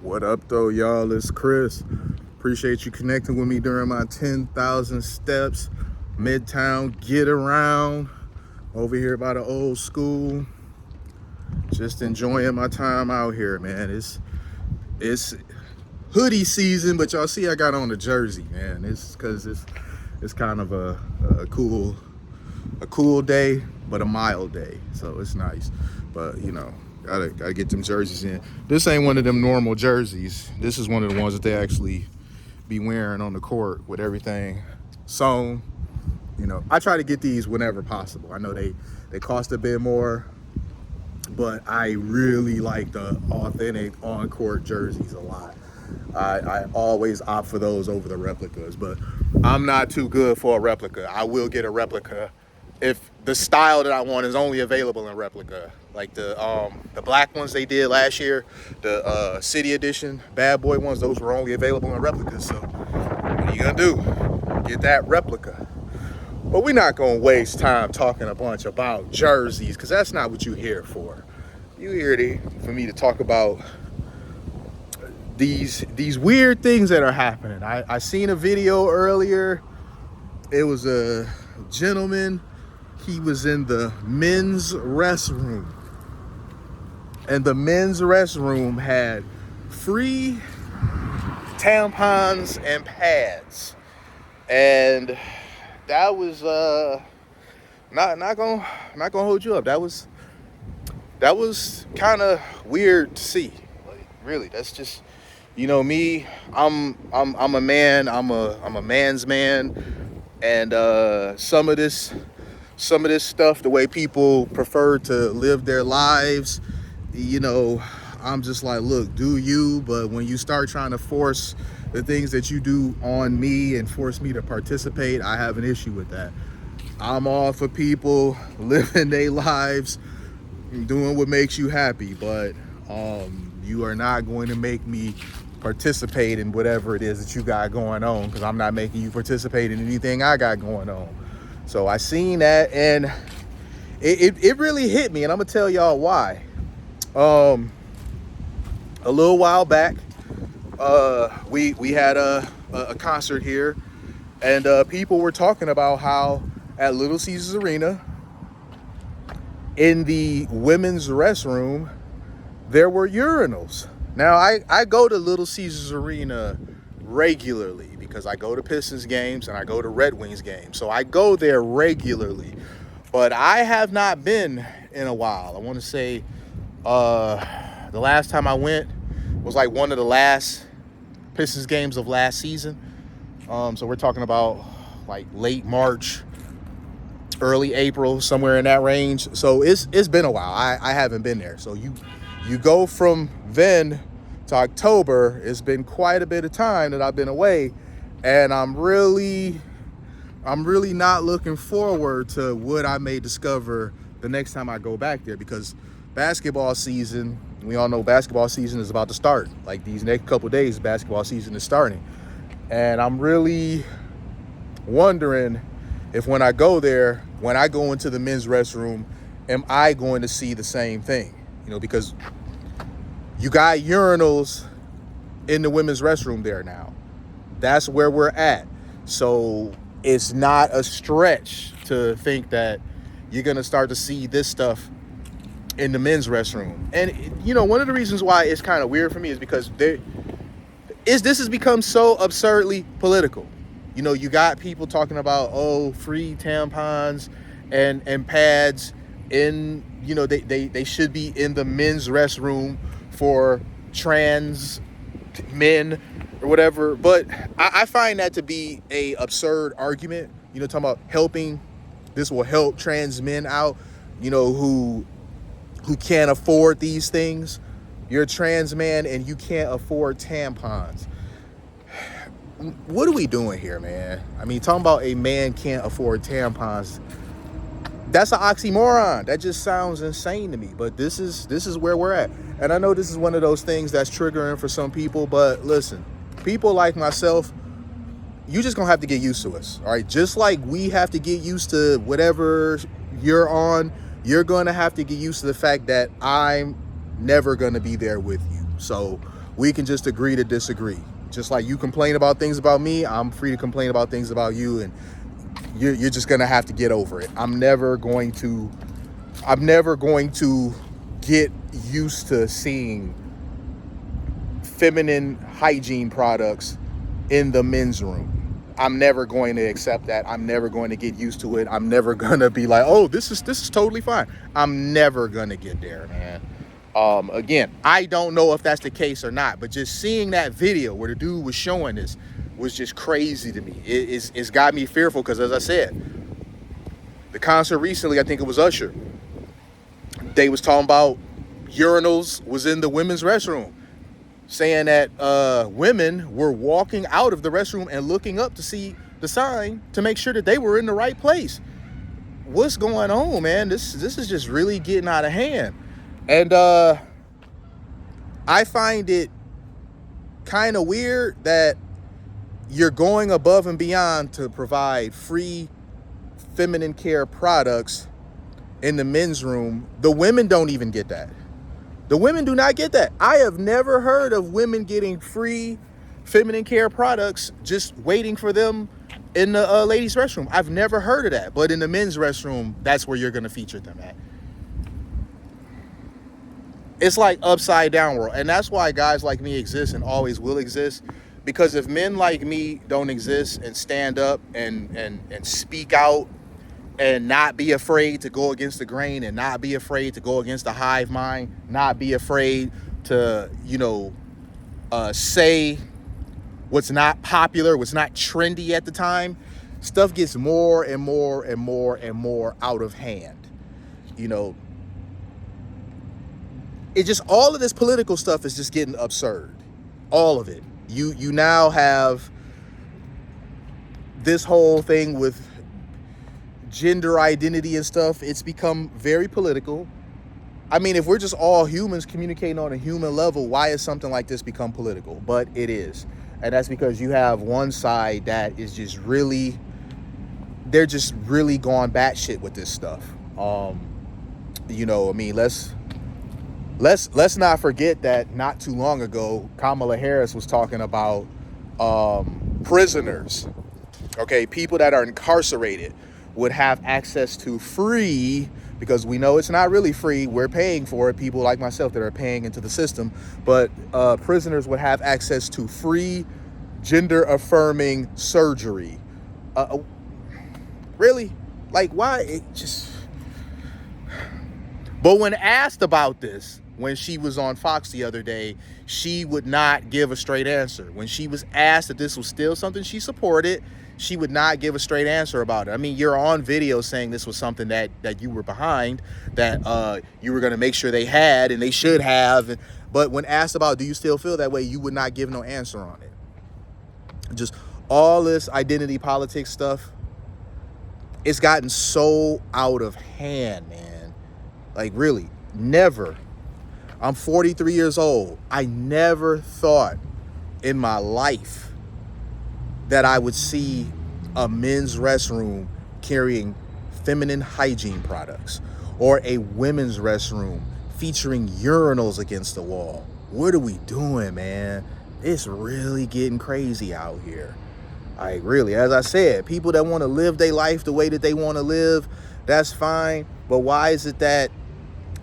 What up, though, y'all? It's Chris. Appreciate you connecting with me during my 10,000 steps Midtown get around over here by the old school. Just enjoying my time out here, man. It's hoodie season, but y'all see I got on a jersey, man. It's because it's kind of a cool day, but a mild day, so it's nice. But you know, gotta get them jerseys in. This ain't one of them normal jerseys. This is one of the ones that they actually be wearing on the court with everything sewn. You know, I try to get these whenever possible. I know they cost a bit more, but I really like the authentic on-court jerseys a lot. I always opt for those over the replicas, but I'm not too good for a replica. I will get a replica if the style that I want is only available in replica. Like the black ones they did last year, the City Edition Bad Boy ones, those were only available in replicas. So what are you gonna do? Get that replica. But we're not gonna waste time talking a bunch about jerseys, because that's not what you're here for. You're here for me to talk about these weird things that are happening. I seen a video earlier. It was a gentleman. He was in the men's restroom, and the men's restroom had free tampons and pads, and that was not gonna hold you up. That was kind of weird to see. Like, really, that's just, you know, me. I'm a man. I'm a man's man, and some of this stuff, the way people prefer to live their lives, you know, I'm just like, look, do you, but when you start trying to force the things that you do on me and force me to participate, I have an issue with that. I'm all for people living their lives, doing what makes you happy, but you are not going to make me participate in whatever it is that you got going on, because I'm not making you participate in anything I got going on. So I seen that, and it really hit me, and I'm gonna tell y'all why. A little while back, we had a concert here, and people were talking about how at Little Caesars Arena, in the women's restroom, there were urinals. Now, I go to Little Caesars Arena regularly because I go to Pistons games and I go to Red Wings games. So I go there regularly, but I have not been in a while. I want to say the last time I went was like one of the last Pistons games of last season. So we're talking about like late March, early April, somewhere in that range. So it's been a while. I haven't been there. So you go from then to October. It's been quite a bit of time that I've been away, and I'm really not looking forward to what I may discover the next time I go back there, because basketball season, we all know basketball season is about to start. Like these next couple days, basketball season is starting, and I'm really wondering if when I go there, when I go into the men's restroom, am I going to see the same thing? You know, because you got urinals in the women's restroom there now. That's where we're at. So it's not a stretch to think that you're going to start to see this stuff in the men's restroom. And, you know, one of the reasons why it's kind of weird for me is because this has become so absurdly political. You know, you got people talking about, free tampons and pads in, you know, they should be in the men's restroom for trans men or whatever. But I find that to be a absurd argument. You know, talking about this will help trans men out, you know, who can't afford these things. You're a trans man and you can't afford tampons. What are we doing here, man? I mean, talking about a man can't afford tampons, that's an oxymoron. That just sounds insane to me. But this is where we're at. And I know this is one of those things that's triggering for some people, but listen, people like myself, you just gonna have to get used to us, all right? Just like we have to get used to whatever you're on, you're gonna have to get used to the fact that I'm never gonna be there with you. So We can just agree to disagree. Just like you complain about things about me, I'm free to complain about things about you, and you're just gonna have to get over it. I'm never going to get used to seeing feminine hygiene products in the men's room. I'm never going to accept that. I'm never going to get used to it. I'm never gonna be like, oh, this is totally fine. I'm never gonna get there, man. Again, I don't know if that's the case or not, but just seeing that video where the dude was showing this was just crazy to me. It's got me fearful because, as I said, the concert recently, I think it was Usher, they was talking about urinals was in the women's restroom, saying that women were walking out of the restroom and looking up to see the sign to make sure that they were in the right place. What's going on, man? This is just really getting out of hand. And I find it kind of weird that you're going above and beyond to provide free feminine care products in the men's room. The women don't even get that. The women do not get that. I have never heard of women getting free feminine care products just waiting for them in the ladies' restroom. I've never heard of that. But in the men's restroom, that's where you're going to feature them at. It's like upside down world. And that's why guys like me exist and always will exist. Because if men like me don't exist and stand up and speak out and not be afraid to go against the grain and not be afraid to go against the hive mind, not be afraid to, say what's not popular, what's not trendy at the time, stuff gets more and more and more and more out of hand. It just, all of this political stuff is just getting absurd. All of it. You now have this whole thing with gender identity and stuff. It's become very political. I mean, if we're just all humans communicating on a human level, why has something like this become political? But it is. And that's because you have one side that is just really, they're just really going batshit with this stuff. Let's not forget that not too long ago, Kamala Harris was talking about prisoners. Okay, people that are incarcerated would have access to free, because we know it's not really free, we're paying for it, people like myself that are paying into the system, but prisoners would have access to free gender affirming surgery. Really? Like, why? It just... But when asked about this, when she was on Fox the other day, she would not give a straight answer. When she was asked if this was still something she supported, she would not give a straight answer about it. I mean, you're on video saying this was something that you were behind, that you were going to make sure they had and they should have. But when asked about, do you still feel that way, you would not give no answer on it. Just all this identity politics stuff, it's gotten so out of hand, man. Like, really, never. I'm 43 years old. I never thought in my life that I would see a men's restroom carrying feminine hygiene products, or a women's restroom featuring urinals against the wall. What are we doing, man? It's really getting crazy out here. Like, really, as I said, people that want to live their life the way that they want to live, that's fine. But why is it that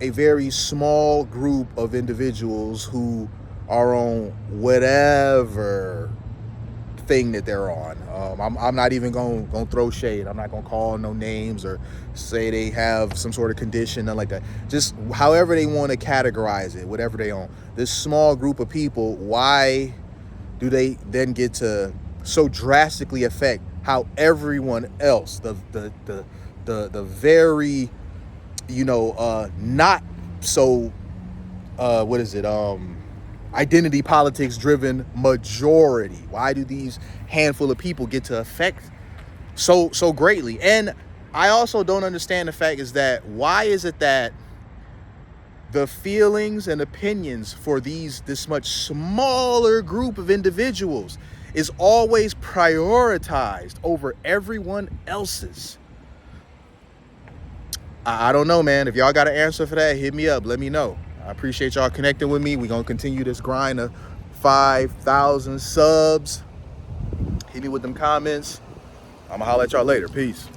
a very small group of individuals who are on whatever thing that they're on, I'm not even gonna throw shade, I'm not gonna call no names or say they have some sort of condition, nothing like that, just however they want to categorize it, whatever they own, this small group of people, why do they then get to so drastically affect how everyone else, the very, not so identity politics driven majority? Why do these handful of people get to affect so greatly? And I also don't understand the fact is that, why is it that the feelings and opinions for this much smaller group of individuals is always prioritized over everyone else's? I don't know, man. If y'all got an answer for that, hit me up. Let me know. I appreciate y'all connecting with me. We're going to continue this grind of 5,000 subs. Hit me with them comments. I'm gonna holler at y'all later. Peace.